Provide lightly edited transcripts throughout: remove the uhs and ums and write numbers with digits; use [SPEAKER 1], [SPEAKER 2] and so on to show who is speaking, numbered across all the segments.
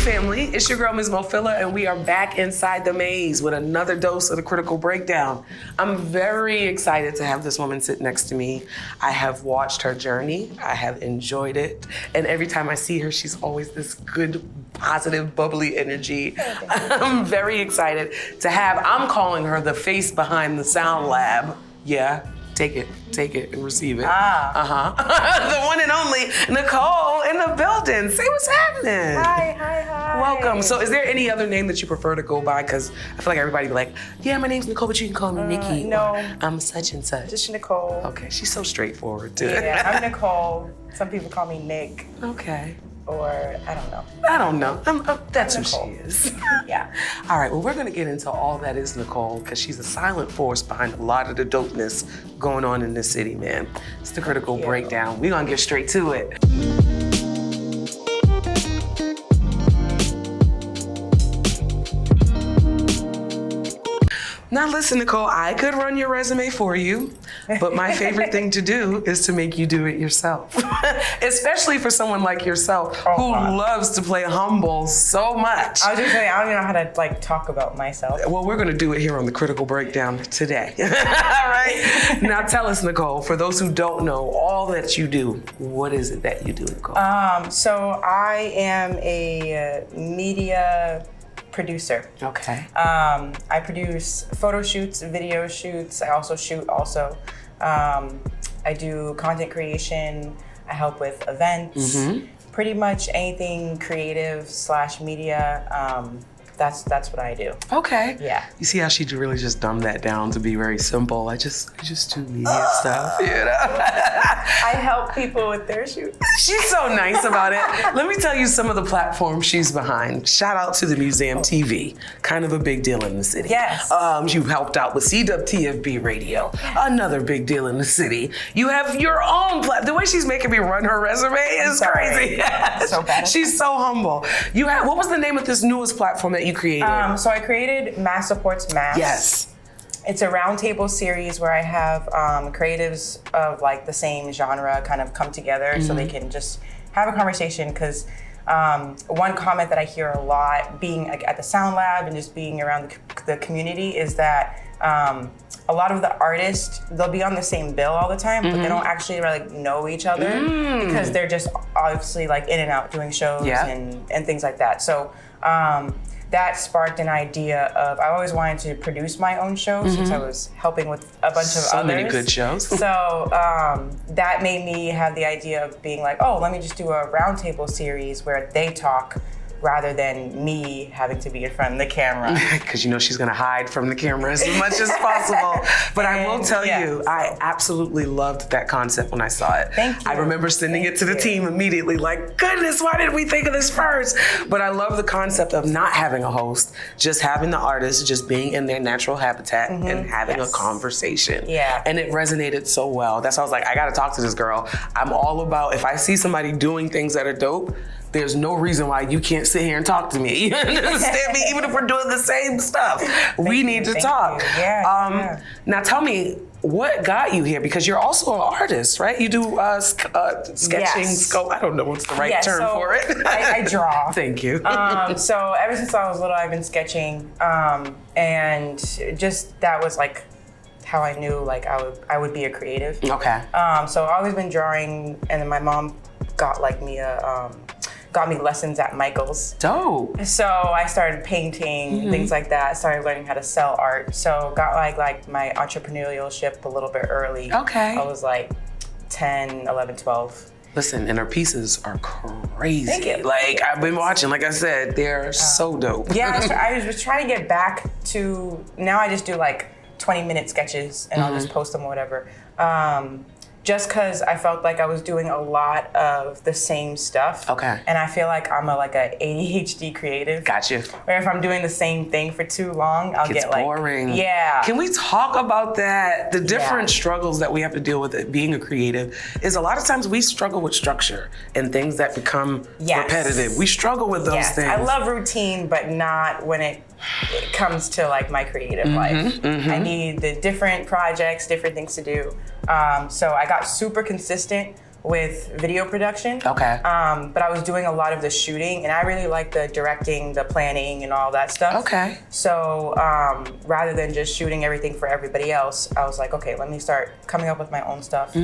[SPEAKER 1] family, it's your girl, Ms. Mofilla, and we are back inside the maze with another dose of the critical breakdown. I'm very excited to have this woman sit next to me. I have watched her journey, I have enjoyed it, and every time I see her, she's always this good, positive, bubbly energy. I'm very excited to have, I'm calling her the face behind the sound lab. Yeah, take it and receive it. The one and only Nicole in the building. Say what's happening.
[SPEAKER 2] Hi.
[SPEAKER 1] Welcome. So is there any other name that you prefer to go by? Because I feel like everybody be like, yeah, my name's Nicole, but you can call me Nikki.
[SPEAKER 2] No.
[SPEAKER 1] I'm such and such.
[SPEAKER 2] Just Nicole.
[SPEAKER 1] Okay, she's so straightforward too.
[SPEAKER 2] Yeah, I'm Nicole. Some people call me Nick.
[SPEAKER 1] Okay.
[SPEAKER 2] Or I don't know.
[SPEAKER 1] That's who
[SPEAKER 2] Nicole.
[SPEAKER 1] she is.
[SPEAKER 2] Yeah.
[SPEAKER 1] All right, well, we're gonna get into all that is Nicole, because she's a silent force behind a lot of the dopeness going on in this city, man. It's the critical breakdown. We're gonna get straight to it. Now listen, Nicole, I could run your resume for you, but my favorite thing to do is to make you do it yourself. Especially for someone like yourself who loves to play humble so much.
[SPEAKER 2] I was just saying, I don't even know how to talk about myself.
[SPEAKER 1] Well, we're gonna do it here on the Critical Breakdown today. All right? Now tell us, Nicole, for those who don't know all that you do, what is it that you do, Nicole?
[SPEAKER 2] So I am a media producer.
[SPEAKER 1] Okay.
[SPEAKER 2] I produce photo shoots, video shoots. I also shoot also. I do content creation. I help with events. Pretty much anything creative / media. That's what I do.
[SPEAKER 1] Okay.
[SPEAKER 2] Yeah.
[SPEAKER 1] You see how she really just dumbed that down to be very simple. I just do media stuff, you know?
[SPEAKER 2] I help people with their shoots.
[SPEAKER 1] She's so nice about it. Let me tell you some of the platforms she's behind. Shout out to the Museum TV, kind of a big deal in the city.
[SPEAKER 2] Yes.
[SPEAKER 1] You helped out with CWTFB Radio, another big deal in the city. You have your own platform. The way she's making me run her resume is crazy.
[SPEAKER 2] So bad.
[SPEAKER 1] She's so humble. You had, what was the name of this newest platform that you created?
[SPEAKER 2] So I created Mass Supports Mass.
[SPEAKER 1] Yes.
[SPEAKER 2] It's a roundtable series where I have creatives of like the same genre kind of come together so they can just have a conversation. Because one comment that I hear a lot being at the Sound Lab and just being around the community is that a lot of the artists, they'll be on the same bill all the time, but they don't actually like know each other because they're just obviously like in and out doing shows and things like that. So that sparked an idea of, I always wanted to produce my own show since I was helping with a bunch of others.
[SPEAKER 1] So many good shows.
[SPEAKER 2] So that made me have the idea of being like, oh, let me just do a roundtable series where they talk rather than me having to be in front of the camera.
[SPEAKER 1] Because you know she's gonna hide from the camera as much as possible. But I will tell you, I absolutely loved that concept when I saw it.
[SPEAKER 2] Thank you.
[SPEAKER 1] I remember sending it to the team immediately, like, goodness, why didn't we think of this first? But I love the concept of not having a host, just having the artist just being in their natural habitat and having a conversation.
[SPEAKER 2] Yeah.
[SPEAKER 1] And it resonated so well. That's why I was like, I gotta talk to this girl. I'm all about, if I see somebody doing things that are dope, there's no reason why you can't sit here and talk to me. You understand me? Even if we're doing the same stuff, we need to talk.
[SPEAKER 2] Yeah.
[SPEAKER 1] Now tell me, what got you here? Because you're also an artist, right? You do sketching, sculpt. I don't know what's the right term for it.
[SPEAKER 2] I draw.
[SPEAKER 1] Thank you.
[SPEAKER 2] So ever since I was little, I've been sketching, and just that was like how I knew like I would be a creative.
[SPEAKER 1] Okay.
[SPEAKER 2] So I've always been drawing, and then my mom got me lessons at Michael's.
[SPEAKER 1] Dope.
[SPEAKER 2] So I started painting, things like that. Started learning how to sell art. So got like my entrepreneurship a little bit early.
[SPEAKER 1] Okay.
[SPEAKER 2] I was like 10, 11, 12.
[SPEAKER 1] Listen, and her pieces are crazy.
[SPEAKER 2] Thank you.
[SPEAKER 1] Like, I've been watching, like I said, they're so dope.
[SPEAKER 2] Yeah, I was trying to get back to, now I just do like 20-minute sketches and I'll just post them or whatever. Just because I felt like I was doing a lot of the same stuff.
[SPEAKER 1] Okay.
[SPEAKER 2] And I feel like I'm a ADHD creative.
[SPEAKER 1] Gotcha.
[SPEAKER 2] Where if I'm doing the same thing for too long, I'll get like
[SPEAKER 1] boring.
[SPEAKER 2] Yeah.
[SPEAKER 1] Can we talk about that? The different struggles that we have to deal with it, being a creative is a lot of times we struggle with structure and things that become repetitive. We struggle with those things.
[SPEAKER 2] I love routine, but not when it comes to like my creative life. I need the different projects, different things to do. So I got super consistent with video production.
[SPEAKER 1] Okay.
[SPEAKER 2] But I was doing a lot of the shooting, and I really like the directing, the planning, and all that stuff.
[SPEAKER 1] Okay.
[SPEAKER 2] So rather than just shooting everything for everybody else, I was like, okay, let me start coming up with my own stuff,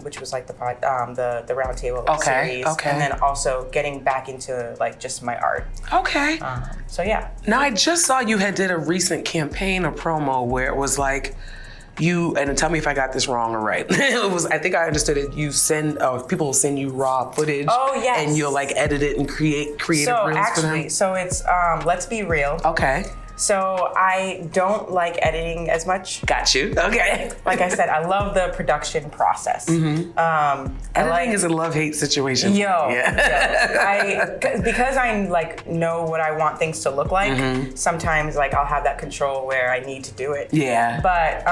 [SPEAKER 2] which was like the roundtable series, and then also getting back into like just my art.
[SPEAKER 1] Okay.
[SPEAKER 2] So yeah.
[SPEAKER 1] Now I just saw you had did a recent campaign or promo where it was like you, and tell me if I got this wrong or right. It was, I think I understood it. You send, people will send you raw footage.
[SPEAKER 2] Oh yes.
[SPEAKER 1] And you'll like edit it and create creative reels for them.
[SPEAKER 2] So it's Let's Be Real.
[SPEAKER 1] Okay.
[SPEAKER 2] So I don't like editing as much.
[SPEAKER 1] Got you. Okay.
[SPEAKER 2] Like I said, I love the production process.
[SPEAKER 1] Editing is a love-hate situation.
[SPEAKER 2] Because I like know what I want things to look like. Sometimes like I'll have that control where I need to do it.
[SPEAKER 1] Yeah.
[SPEAKER 2] But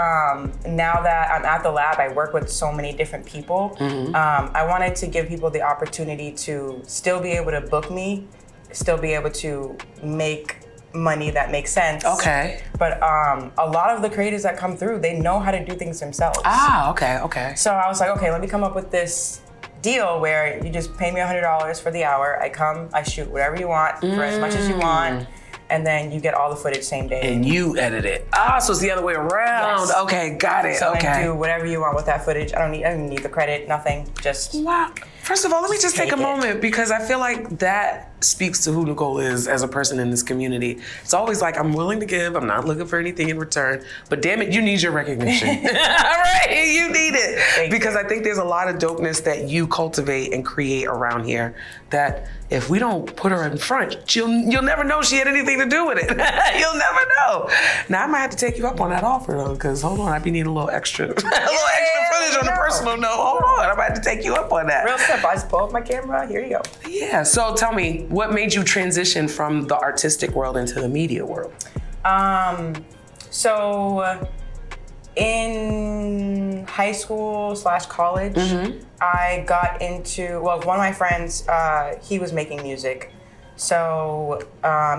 [SPEAKER 2] now that I'm at the lab, I work with so many different people. I wanted to give people the opportunity to still be able to book me, still be able to make money that makes sense.
[SPEAKER 1] Okay.
[SPEAKER 2] But a lot of the creators that come through, they know how to do things themselves.
[SPEAKER 1] Okay.
[SPEAKER 2] So I was like, okay, let me come up with this deal where you just pay me $100 for the hour. I come, I shoot whatever you want for as much as you want, and then you get all the footage same day.
[SPEAKER 1] And you edit it. So it's the other way around.
[SPEAKER 2] Yes.
[SPEAKER 1] Okay, got it.
[SPEAKER 2] So
[SPEAKER 1] okay.
[SPEAKER 2] then do whatever you want with that footage. I don't even need the credit, nothing. Just
[SPEAKER 1] wow. First of all, let me just take a
[SPEAKER 2] Take it.
[SPEAKER 1] moment because I feel like that speaks to who Nicole is as a person in this community. It's always like, I'm willing to give, I'm not looking for anything in return, but damn it, you need your recognition. All right, you need it. Because I think there's a lot of dopeness that you cultivate and create around here that if we don't put her in front, you'll never know she had anything to do with it. You'll never know. Now I might have to take you up on that offer though, because hold on, I be needing a little extra, extra footage on a personal note. Hold on, I might have to take you up on that.
[SPEAKER 2] real simple. I just pull up my camera. Here you go.
[SPEAKER 1] Yeah. So tell me, what made you transition from the artistic world into the media world?
[SPEAKER 2] So in high school / college, I got into, one of my friends, he was making music. So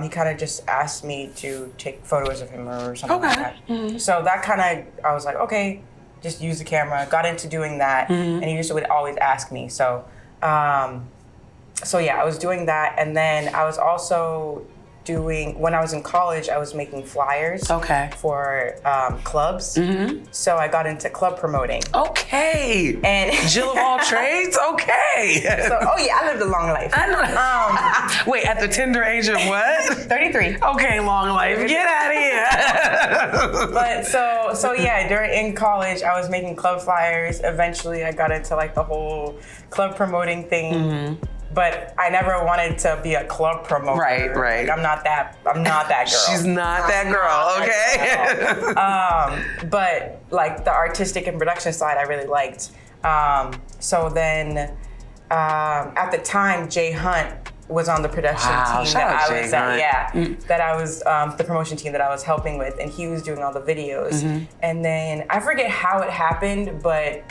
[SPEAKER 2] he kind of just asked me to take photos of him or something like that. So that kind of, I was like, okay, just use the camera. Got into doing that, and he would always ask me. So yeah, I was doing that, and then I was also doing, when I was in college, I was making flyers for clubs. So I got into club promoting.
[SPEAKER 1] Okay.
[SPEAKER 2] And
[SPEAKER 1] Jill of all trades? Okay.
[SPEAKER 2] So, I lived a long life.
[SPEAKER 1] I know. Wait, at the tender age of what?
[SPEAKER 2] 33.
[SPEAKER 1] Okay, long life. Get out of here.
[SPEAKER 2] But so yeah, in college, I was making club flyers. Eventually, I got into like the whole club promoting thing. But I never wanted to be a club promoter.
[SPEAKER 1] Right.
[SPEAKER 2] Like, I'm not that girl.
[SPEAKER 1] She's not that girl, okay?
[SPEAKER 2] But like the artistic and production side, I really liked. So then, at the time, Jay Hunt was on the production team that I was at. That I was the promotion team that I was helping with, and he was doing all the videos. And then I forget how it happened, but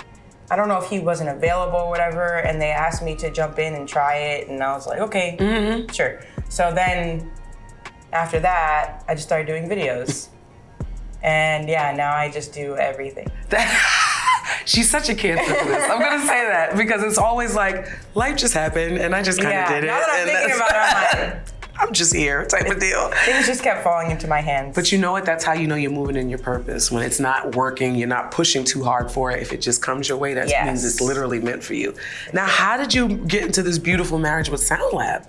[SPEAKER 2] I don't know if he wasn't available or whatever, and they asked me to jump in and try it, and I was like, okay, sure. So then after that, I just started doing videos. And yeah, now I just do everything.
[SPEAKER 1] She's such a cancer for this. I'm gonna say that because it's always like, life just happened and I just kind of did it.
[SPEAKER 2] Now that I'm thinking about it, I'm like,
[SPEAKER 1] I'm just here type of deal.
[SPEAKER 2] Things just kept falling into my hands.
[SPEAKER 1] But you know what? That's how you know you're moving in your purpose. When it's not working, you're not pushing too hard for it. If it just comes your way, that means it's literally meant for you. Now, how did you get into this beautiful marriage with Sound Lab?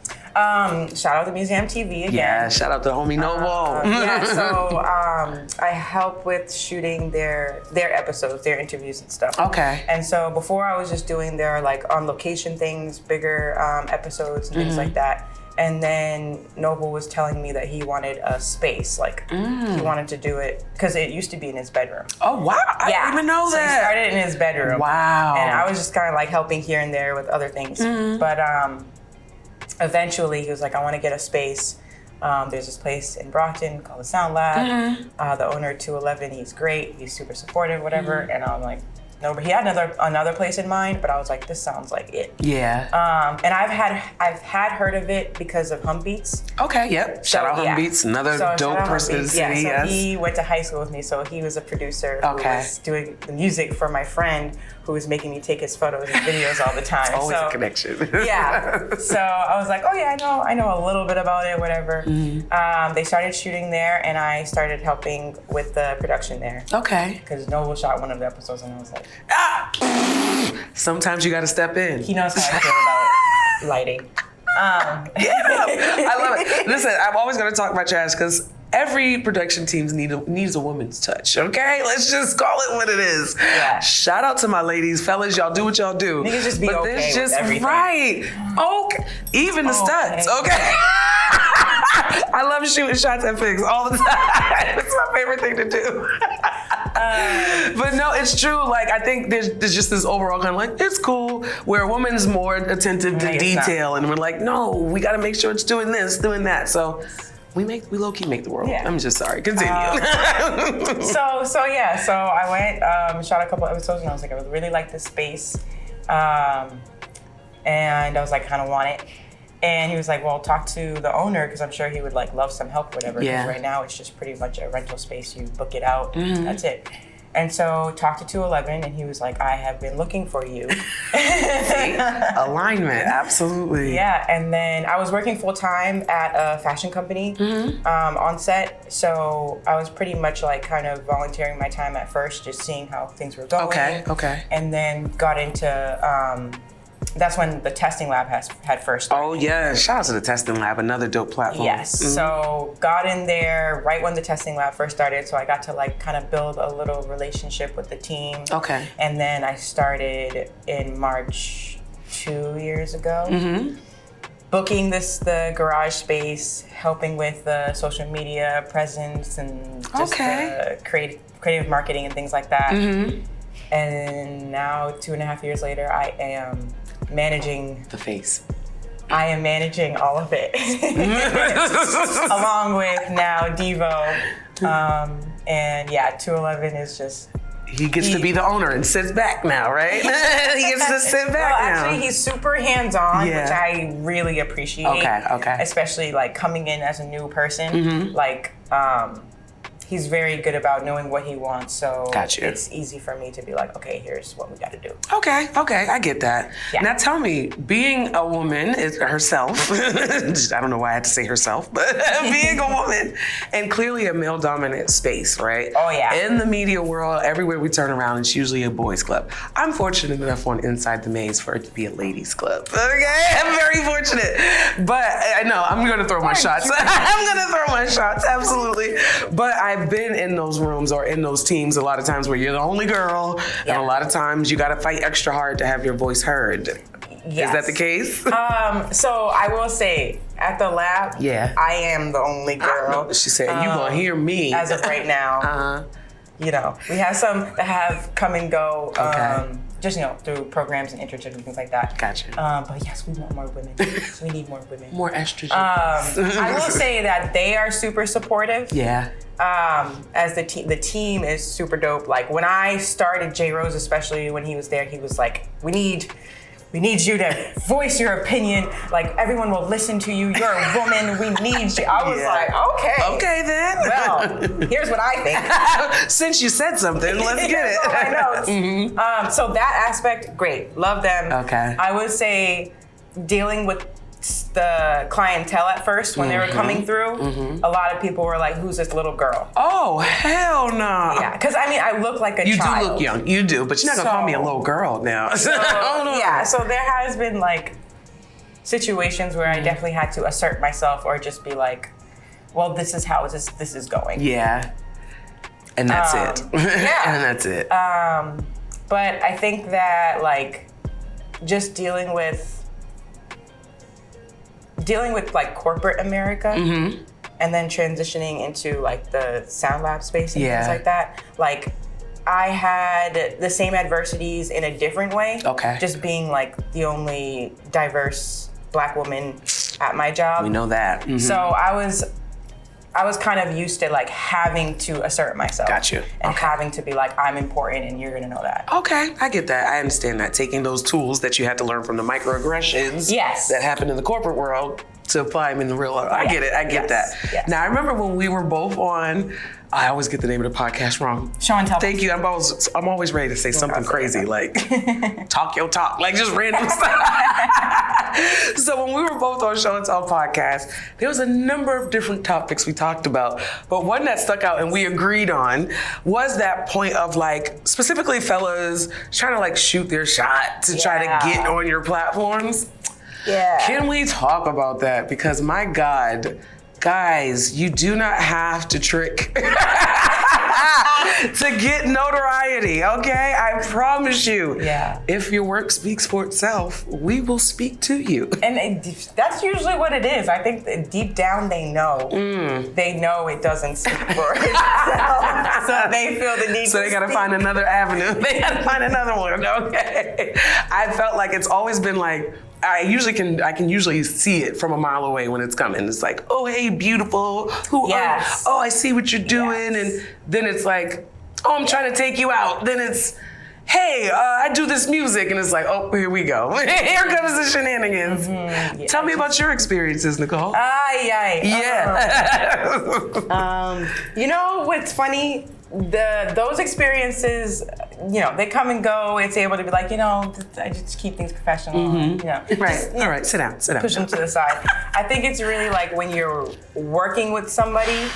[SPEAKER 2] Shout out to Museum TV again.
[SPEAKER 1] Yeah, shout out to homie Noble.
[SPEAKER 2] So I help with shooting their episodes, their interviews and stuff.
[SPEAKER 1] Okay.
[SPEAKER 2] And so before I was just doing their like on location things, bigger episodes and things like that. And then Noble was telling me that he wanted a space, like he wanted to do it because it used to be in his bedroom.
[SPEAKER 1] Oh wow! I didn't even know that.
[SPEAKER 2] So he started in his bedroom.
[SPEAKER 1] Wow!
[SPEAKER 2] And I was just kind of like helping here and there with other things. But eventually he was like, I want to get a space. There's this place in Brockton called the Sound Lab. The owner, 211, he's great. He's super supportive, whatever. And I'm like, no, but he had another place in mind, but I was like, this sounds like it.
[SPEAKER 1] Yeah.
[SPEAKER 2] And I've had heard of it because of Hump Beats.
[SPEAKER 1] Okay, yep. Shout out Hump Beats, another dope person in the city.
[SPEAKER 2] Yeah, so he went to high school with me, so he was a producer who was doing the music for my friend who was making me take his photos and videos all the time.
[SPEAKER 1] It's always a connection.
[SPEAKER 2] Yeah. So I was like, oh yeah, I know a little bit about it, whatever. Mm-hmm. They started shooting there, and I started helping with the production there.
[SPEAKER 1] Okay.
[SPEAKER 2] Because Noble shot one of the episodes, and I was like,
[SPEAKER 1] sometimes you got to step in.
[SPEAKER 2] He knows how I feel about lighting.
[SPEAKER 1] Yeah, I love it. Listen, I'm always going to talk about trash because every production team needs a woman's touch, okay? Let's just call it what it is.
[SPEAKER 2] Yeah.
[SPEAKER 1] Shout out to my ladies. Fellas, y'all do what y'all do.
[SPEAKER 2] Niggas just be
[SPEAKER 1] but
[SPEAKER 2] okay
[SPEAKER 1] this just
[SPEAKER 2] with everything.
[SPEAKER 1] Right. Okay. Even the stunts, okay? I love shooting shots at pigs all the time. It's my favorite thing to do. But no, it's true. Like, I think there's just this overall kind of like, it's cool, where a woman's more attentive to detail, and we're like, no, we got to make sure it's doing this, doing that. So we low-key make the world. Yeah. I'm just sorry. Continue.
[SPEAKER 2] So I went, shot a couple episodes, and I was like, I would really like this space. And I was like, kind of want it. And he was like, well, talk to the owner, because I'm sure he would like love some help or whatever. Because right now it's just pretty much a rental space. You book it out, that's it. And so talked to 211, and he was like, I have been looking for you.
[SPEAKER 1] Alignment, absolutely.
[SPEAKER 2] Yeah, and then I was working full time at a fashion company on set. So I was pretty much like kind of volunteering my time at first, just seeing how things were going.
[SPEAKER 1] Okay.
[SPEAKER 2] And then got into, that's when the testing lab had first started.
[SPEAKER 1] Oh yeah, shout out to the testing lab, another dope platform.
[SPEAKER 2] Yes, so got in there right when the testing lab first started, so I got to like kind of build a little relationship with the team.
[SPEAKER 1] Okay.
[SPEAKER 2] And then I started in March 2 years ago, booking the garage space, helping with the social media presence and just the creative marketing and things like that. And now 2.5 years later, I am managing
[SPEAKER 1] the face.
[SPEAKER 2] I am managing all of it, along with now Devo, and yeah, 211 is just.
[SPEAKER 1] He gets to be the owner and sits back now, right? He gets to sit back now.
[SPEAKER 2] Actually, he's super hands-on, which I really appreciate.
[SPEAKER 1] Okay.
[SPEAKER 2] Especially like coming in as a new person, like. He's very good about knowing what he wants, so it's easy for me to be like, okay, here's what we got to do. Okay,
[SPEAKER 1] I get that. Yeah. Now tell me, being a woman is herself, I don't know why I had to say herself, but being a woman and clearly a male-dominant space, right?
[SPEAKER 2] Oh, yeah.
[SPEAKER 1] In the media world, everywhere we turn around, it's usually a boys' club. I'm fortunate enough on Insidethemaze for it to be a ladies' club, okay? I'm very fortunate. But I know, I'm going to throw my shots. Absolutely. But I've been in those rooms or in those teams a lot of times where you're the only girl, and a lot of times you got to fight extra hard to have your voice heard. Yes. Is that the case?
[SPEAKER 2] So I will say, at the lab, I am the only girl.
[SPEAKER 1] She said, you gonna hear me.
[SPEAKER 2] As of right now. You know, we have some that have come and go. Just, through programs and internships and things like that.
[SPEAKER 1] Gotcha.
[SPEAKER 2] But yes, we want more women. We need more women.
[SPEAKER 1] More estrogen.
[SPEAKER 2] I will say that they are super supportive.
[SPEAKER 1] Yeah.
[SPEAKER 2] As the team is super dope. Like when I started, J Rose, especially when he was there, he was like, we need you to voice your opinion. Like everyone will listen to you. You're a woman. We need you. I was like, okay.
[SPEAKER 1] Okay then.
[SPEAKER 2] Well, here's what I think.
[SPEAKER 1] Since you said something, let's get it.
[SPEAKER 2] I know. So that aspect, great. Love them.
[SPEAKER 1] Okay.
[SPEAKER 2] I would say dealing with the clientele at first when they were coming through, a lot of people were like, who's this little girl?
[SPEAKER 1] Oh, hell no.
[SPEAKER 2] Yeah, because I mean, I look like a child.
[SPEAKER 1] You do look young. You do, but you're not going to call me a little girl now.
[SPEAKER 2] Yeah, so there has been like situations where I definitely had to assert myself or just be like, well, this is how this is going.
[SPEAKER 1] Yeah. And that's it.
[SPEAKER 2] Yeah.
[SPEAKER 1] And that's it.
[SPEAKER 2] But I think that like just dealing with like corporate America and then transitioning into like the sound lab space and things like that. Like I had the same adversities in a different way.
[SPEAKER 1] Okay.
[SPEAKER 2] Just being like the only diverse Black woman at my job.
[SPEAKER 1] We know that.
[SPEAKER 2] So I was I was kind of used to like having to assert myself.
[SPEAKER 1] Got you.
[SPEAKER 2] And having to be like, I'm important and you're gonna know that.
[SPEAKER 1] Okay, I get that. I understand that. Taking those tools that you had to learn from the microaggressions that happen in the corporate world to apply them in the real world. I get it. I get that.
[SPEAKER 2] Yes.
[SPEAKER 1] Now, I remember when we were both on, I always get the name of the podcast wrong.
[SPEAKER 2] Show and tell.
[SPEAKER 1] Thank you. I'm always ready to say something crazy, like talk your talk, like just random stuff. So when we were both on Show and Tell podcast, there was a number of different topics we talked about, but one that stuck out and we agreed on was that point of like, specifically fellas trying to like shoot their shot to try to get on your platforms.
[SPEAKER 2] Yeah.
[SPEAKER 1] Can we talk about that? Because my God, guys, you do not have to trick to get notoriety, okay? I promise you.
[SPEAKER 2] Yeah.
[SPEAKER 1] If your work speaks for itself, we will speak to you.
[SPEAKER 2] And that's usually what it is. I think that deep down they know. They know it doesn't speak for itself. So they feel the need
[SPEAKER 1] So they gotta find another avenue. They gotta find another one, okay? I felt like it's always been like, I can usually see it from a mile away when it's coming. It's like, oh, hey, beautiful. Oh, I see what you're doing. And then it's like, oh, I'm trying to take you out. Then it's, hey, I do this music. And it's like, oh, here we go. Here comes the shenanigans. Yeah. Tell me about your experiences, Nicole.
[SPEAKER 2] You know what's funny? Those experiences, you know, they come and go. It's able to be like, you know, I just keep things professional. You know,
[SPEAKER 1] right. All right. Sit down.
[SPEAKER 2] Push them to the side. I think it's really like when you're working with somebody,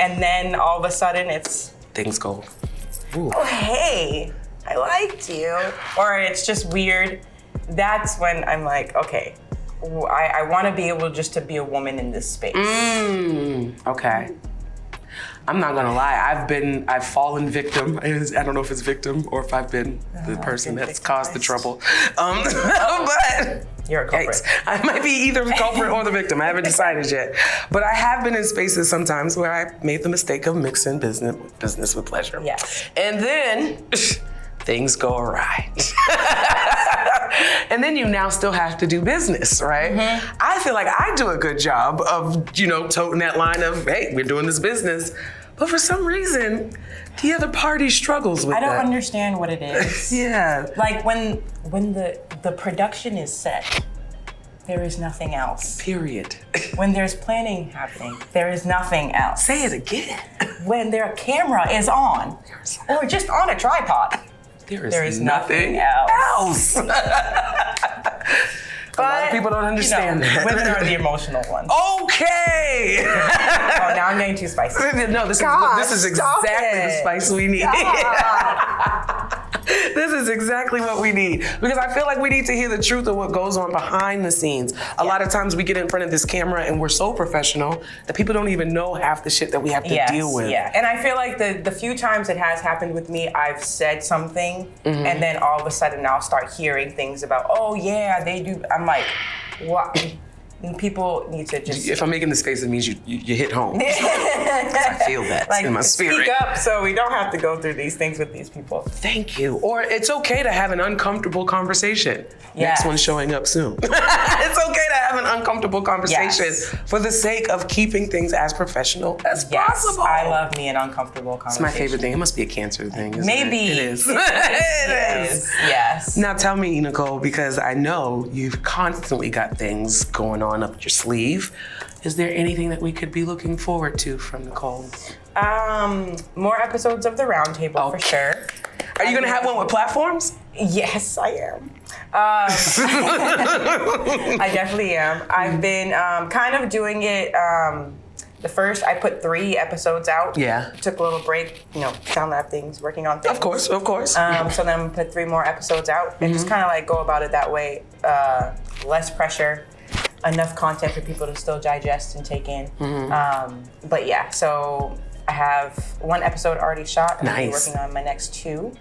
[SPEAKER 2] and then all of a sudden it's
[SPEAKER 1] things go.
[SPEAKER 2] Ooh. Oh, hey, I liked you, or it's just weird. That's when I'm like, okay, I want to be able just to be a woman in this space.
[SPEAKER 1] Okay. I'm not gonna lie, I've fallen victim. I don't know if it's victim or if I've been the person that's caused the trouble. But
[SPEAKER 2] you're a culprit.
[SPEAKER 1] I might be either the culprit or the victim. I haven't decided yet. But I have been in spaces sometimes where I made the mistake of mixing business with pleasure.
[SPEAKER 2] Yes.
[SPEAKER 1] And then things go awry. And then you now still have to do business, right? I feel like I do a good job of, you know, toting that line of, hey, we're doing this business. But for some reason, the other party struggles with that.
[SPEAKER 2] I don't understand what it is.
[SPEAKER 1] Yeah.
[SPEAKER 2] Like when the production is set, there is nothing else.
[SPEAKER 1] Period.
[SPEAKER 2] When there's planning happening, there is nothing else.
[SPEAKER 1] Say it again.
[SPEAKER 2] When their camera is on, or just on a tripod, there is nothing else. But, a lot of people don't understand that. Women are the emotional ones.
[SPEAKER 1] Okay.
[SPEAKER 2] Oh, now I'm getting too spicy.
[SPEAKER 1] No, this is exactly the spice we need. This is exactly what we need. Because I feel like we need to hear the truth of what goes on behind the scenes. A lot of times we get in front of this camera and we're so professional that people don't even know half the shit that we have to deal with.
[SPEAKER 2] Yeah, and I feel like the few times it has happened with me, I've said something and then all of a sudden I'll start hearing things about, oh yeah, they do. I'm like, what? And people need to just...
[SPEAKER 1] If I'm making this face, it means you hit home. I feel that
[SPEAKER 2] like,
[SPEAKER 1] in my spirit.
[SPEAKER 2] Speak up so we don't have to go through these things with these people.
[SPEAKER 1] Thank you. Or it's okay to have an uncomfortable conversation. Next one showing up soon. It's okay to have an uncomfortable conversation for the sake of keeping things as professional as possible.
[SPEAKER 2] I love me an uncomfortable conversation.
[SPEAKER 1] It's my favorite thing. It must be a Cancer thing, isn't
[SPEAKER 2] Maybe.
[SPEAKER 1] It is.
[SPEAKER 2] It is. Yes.
[SPEAKER 1] Now tell me, Nicole, because I know you've constantly got things going on up your sleeve. Is there anything that we could be looking forward to from Nicole?
[SPEAKER 2] More episodes of the Roundtable for sure.
[SPEAKER 1] Are you gonna have one with platforms?
[SPEAKER 2] Yes, I am. I definitely am. I've been kind of doing it. The first, I put 3 episodes out.
[SPEAKER 1] Yeah.
[SPEAKER 2] Took a little break, you know, sound lab things, working on things.
[SPEAKER 1] Of course.
[SPEAKER 2] So then I'm gonna put 3 more episodes out and just kind of like go about it that way. Less pressure, enough content for people to still digest and take in. But yeah, so I have 1 episode already shot. I'm working on my next 2.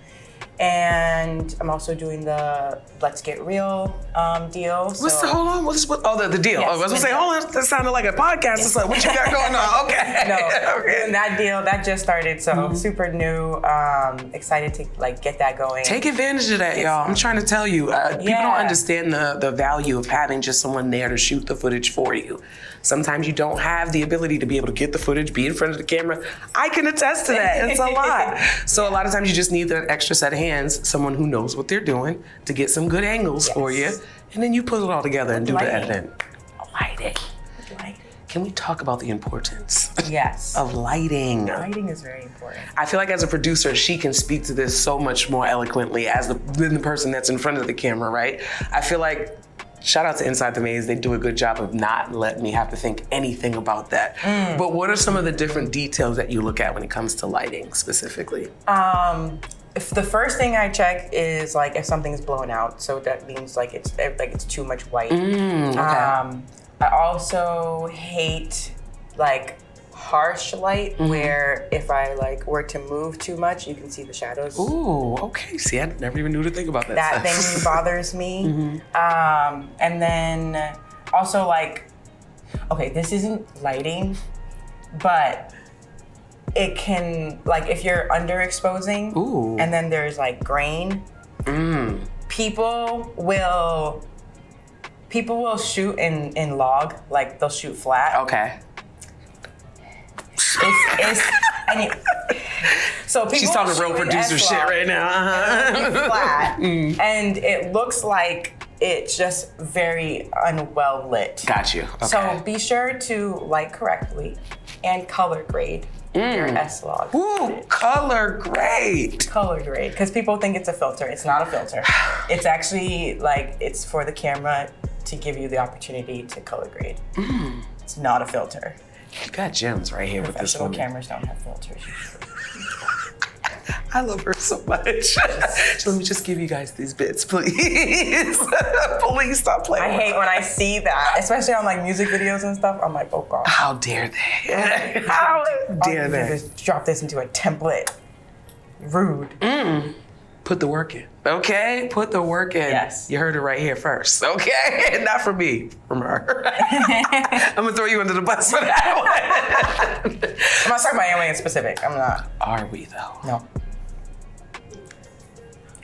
[SPEAKER 2] And I'm also doing the Let's Get Real deal.
[SPEAKER 1] Hold on. The deal.
[SPEAKER 2] Yes,
[SPEAKER 1] I was gonna say,
[SPEAKER 2] deal.
[SPEAKER 1] hold on, that sounded like a podcast or something. What you got going on? Okay.
[SPEAKER 2] No,
[SPEAKER 1] Okay.
[SPEAKER 2] and that deal, that just started, so super new. Excited to like get that going.
[SPEAKER 1] Take advantage of that, y'all. I'm trying to tell you, people don't understand the value of having just someone there to shoot the footage for you. Sometimes you don't have the ability to be able to get the footage, be in front of the camera. I can attest to that. It's a lot. So a lot of times you just need that extra set of hands, someone who knows what they're doing to get some good angles for you. And then you put it all together and do the editing. Lighting. Can we talk about the importance of lighting?
[SPEAKER 2] Lighting is very important.
[SPEAKER 1] I feel like as a producer, she can speak to this so much more eloquently than the person that's in front of the camera, right? I feel like, shout out to Insidethemaze, they do a good job of not letting me have to think anything about that. But what are some of the different details that you look at when it comes to lighting specifically?
[SPEAKER 2] If the first thing I check is like if something's blown out, so that means like it's too much white. I also hate like harsh light where if I like were to move too much, you can see the shadows.
[SPEAKER 1] Ooh, okay. See, I never even knew to think about that.
[SPEAKER 2] That thing bothers me. And then also like, okay, this isn't lighting, but it can, like if you're underexposing and then there's like grain, people will shoot in log, like they'll shoot flat.
[SPEAKER 1] Okay.
[SPEAKER 2] So people
[SPEAKER 1] She's talking real producer shit right now.
[SPEAKER 2] Flat, and it looks like it's just very unwell lit.
[SPEAKER 1] Got you. Okay.
[SPEAKER 2] So be sure to light correctly and color grade your S-Log.
[SPEAKER 1] Ooh, color grade.
[SPEAKER 2] Color grade, because people think it's a filter. It's not a filter. It's actually like, it's for the camera to give you the opportunity to color grade. It's not a filter.
[SPEAKER 1] You got gems right here with this
[SPEAKER 2] Professional
[SPEAKER 1] woman.
[SPEAKER 2] cameras don't have filters.
[SPEAKER 1] I love her so much. So let me just give you guys these bits, please. Please stop playing.
[SPEAKER 2] I hate when I see that, especially on like music videos and stuff. I'm like, oh God.
[SPEAKER 1] How dare they? How dare they?
[SPEAKER 2] Just drop this into a template. Rude.
[SPEAKER 1] Put the work in. Okay? Put the work in.
[SPEAKER 2] Yes.
[SPEAKER 1] You heard it right here first. Okay? Not from me, from her. I'm gonna throw you under the bus for that one.
[SPEAKER 2] I'm not talking about anyone in specific. I'm not.
[SPEAKER 1] Are we though?
[SPEAKER 2] No.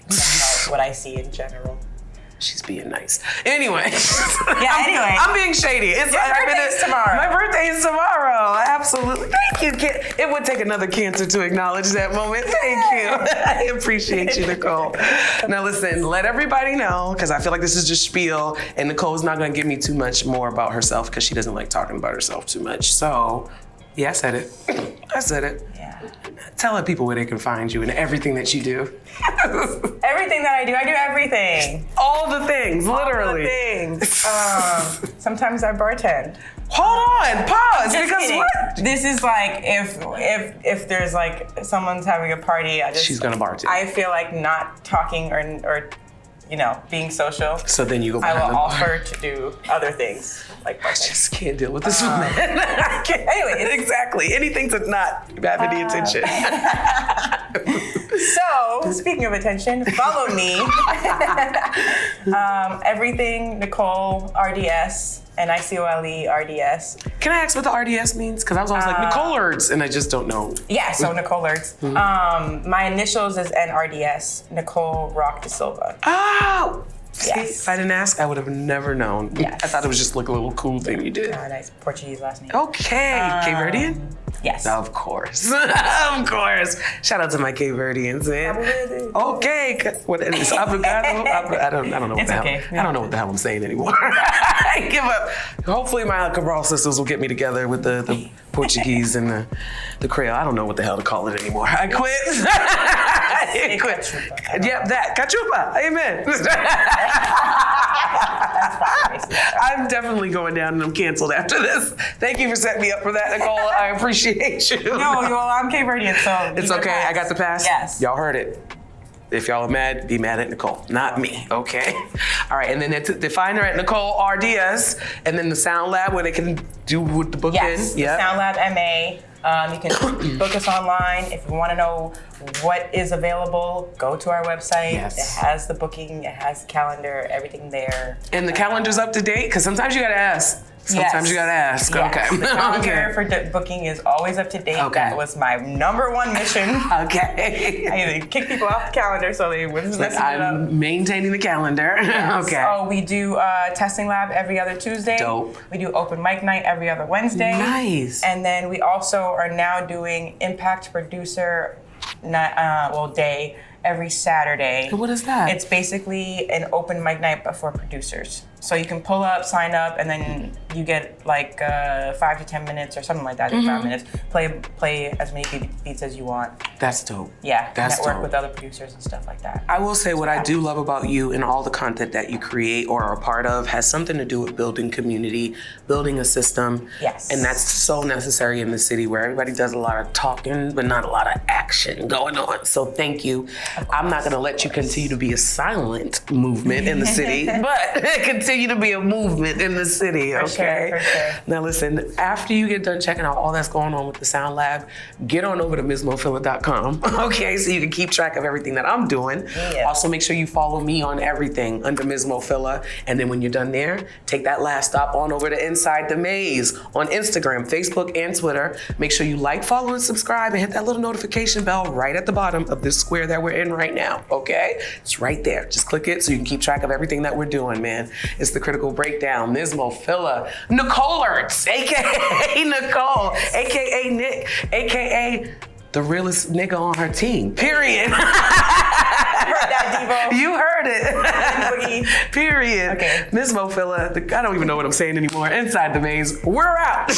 [SPEAKER 2] That's what I see in general.
[SPEAKER 1] She's being nice. Anyway.
[SPEAKER 2] Anyway.
[SPEAKER 1] I'm being shady.
[SPEAKER 2] Your birthday's tomorrow.
[SPEAKER 1] My birthday is tomorrow. Absolutely. Thank you. It would take another cancer to acknowledge that moment. Thank you. I appreciate you, Nicole. Now listen, let everybody know, because I feel like this is just spiel, and Nicole's not going to give me too much more about herself because she doesn't like talking about herself too much. So, yeah, I said it. I said it.
[SPEAKER 2] Yeah.
[SPEAKER 1] Tell people where they can find you and everything that you do.
[SPEAKER 2] Everything that I do everything.
[SPEAKER 1] All the things, literally.
[SPEAKER 2] All the things. Sometimes I bartend.
[SPEAKER 1] Hold on, pause,
[SPEAKER 2] Just
[SPEAKER 1] because
[SPEAKER 2] kidding.
[SPEAKER 1] what?
[SPEAKER 2] This is like if there's like someone's having a party,
[SPEAKER 1] She's gonna bartend.
[SPEAKER 2] I feel like not talking or being social.
[SPEAKER 1] So then you go
[SPEAKER 2] I
[SPEAKER 1] behind
[SPEAKER 2] will
[SPEAKER 1] the bar.
[SPEAKER 2] offer to do other things like
[SPEAKER 1] I
[SPEAKER 2] bartending.
[SPEAKER 1] just can't deal with this woman. I can't.
[SPEAKER 2] Anyways.
[SPEAKER 1] Exactly. Anything to not have any attention.
[SPEAKER 2] So, speaking of attention, follow me. Everything Nicole RDS, Nicole RDS.
[SPEAKER 1] Can I ask what the RDS means? Because I was always like, Nicoleards, and I just don't know.
[SPEAKER 2] Yeah, so Nicole Ertz. My initials is NRDS, Nicole Rock da Silva.
[SPEAKER 1] Oh! See,
[SPEAKER 2] Yes.
[SPEAKER 1] if I didn't ask, I would have never known.
[SPEAKER 2] Yes.
[SPEAKER 1] I thought it was just like a little cool thing you did.
[SPEAKER 2] Nice Portuguese last name.
[SPEAKER 1] Okay, Cape Verdean?
[SPEAKER 2] Yes.
[SPEAKER 1] Of course. Of course. Shout out to my Cape Verdeans, man. Okay. What is obrigado? I don't know what
[SPEAKER 2] It's
[SPEAKER 1] the hell.
[SPEAKER 2] okay.
[SPEAKER 1] I don't know what the hell I'm saying anymore. I give up. Hopefully my Cabral sisters will get me together with the Portuguese and the Creole. I don't know what the hell to call it anymore. I quit. I quit. Yep, that. Cachupa. Amen. I'm definitely going down and I'm canceled after this. Thank you for setting me up for that, Nicole. I appreciate you.
[SPEAKER 2] No, I'm Cape Verdean, so
[SPEAKER 1] It's okay. I got the pass.
[SPEAKER 2] Yes.
[SPEAKER 1] Y'all heard it. If y'all are mad, be mad at Nicole, not me, okay? All right, and then they find her at Nicole RDS, and then the Sound Lab where they can do with the book
[SPEAKER 2] Yes,
[SPEAKER 1] in.
[SPEAKER 2] the Sound Lab MA. You can book us online. If you want to know what is available, go to our website.
[SPEAKER 1] Yes.
[SPEAKER 2] It has the booking, it has the calendar, everything there.
[SPEAKER 1] And the calendar's up to date? Because sometimes you got to ask. Sometimes you got to ask.
[SPEAKER 2] Yes.
[SPEAKER 1] Okay.
[SPEAKER 2] The calendar
[SPEAKER 1] Okay.
[SPEAKER 2] for booking is always up to date.
[SPEAKER 1] Okay.
[SPEAKER 2] That was my number one mission.
[SPEAKER 1] Okay.
[SPEAKER 2] I either kick people off the calendar so they wouldn't mess it up.
[SPEAKER 1] I'm maintaining the calendar. Okay.
[SPEAKER 2] Oh, we do testing lab every other Tuesday.
[SPEAKER 1] Dope.
[SPEAKER 2] We do open mic night every other Wednesday.
[SPEAKER 1] Nice.
[SPEAKER 2] And then we also are now doing impact producer day every Saturday.
[SPEAKER 1] What is that?
[SPEAKER 2] It's basically an open mic night but for producers. So you can pull up, sign up, and then you get like 5 to 10 minutes or something like that. 5 minutes. Play as many beats as you want.
[SPEAKER 1] That's dope.
[SPEAKER 2] Yeah.
[SPEAKER 1] That's
[SPEAKER 2] network
[SPEAKER 1] dope.
[SPEAKER 2] with other producers and stuff like that.
[SPEAKER 1] I will say what I do love about you and all the content that you create or are a part of has something to do with building community, building a system.
[SPEAKER 2] Yes.
[SPEAKER 1] And that's so necessary in the city where everybody does a lot of talking, but not a lot of action going on. So thank you. I'm not going to let you continue to be a silent movement in the city, but continue to be a movement in the city, okay?
[SPEAKER 2] For sure.
[SPEAKER 1] Now listen, after you get done checking out all that's going on with the Sound Lab, get on over to MsMoFilla.com, okay? So you can keep track of everything that I'm doing.
[SPEAKER 2] Yeah.
[SPEAKER 1] Also make sure you follow me on everything under Ms. Mofilla. And then when you're done there, take that last stop on over to Inside the Maze on Instagram, Facebook, and Twitter. Make sure you like, follow, and subscribe and hit that little notification bell right at the bottom of this square that we're in right now, okay? It's right there. Just click it so you can keep track of everything that we're doing, man. It's the Critical Breakdown. Ms. Mofilla, Nicole Ertz, AKA Nicole, AKA Nick, AKA the realest nigga on her team, period.
[SPEAKER 2] Heard that, Devo.
[SPEAKER 1] You heard it. Period.
[SPEAKER 2] Okay.
[SPEAKER 1] Ms. Mofilla, I don't even know what I'm saying anymore. Inside the Maze, we're out.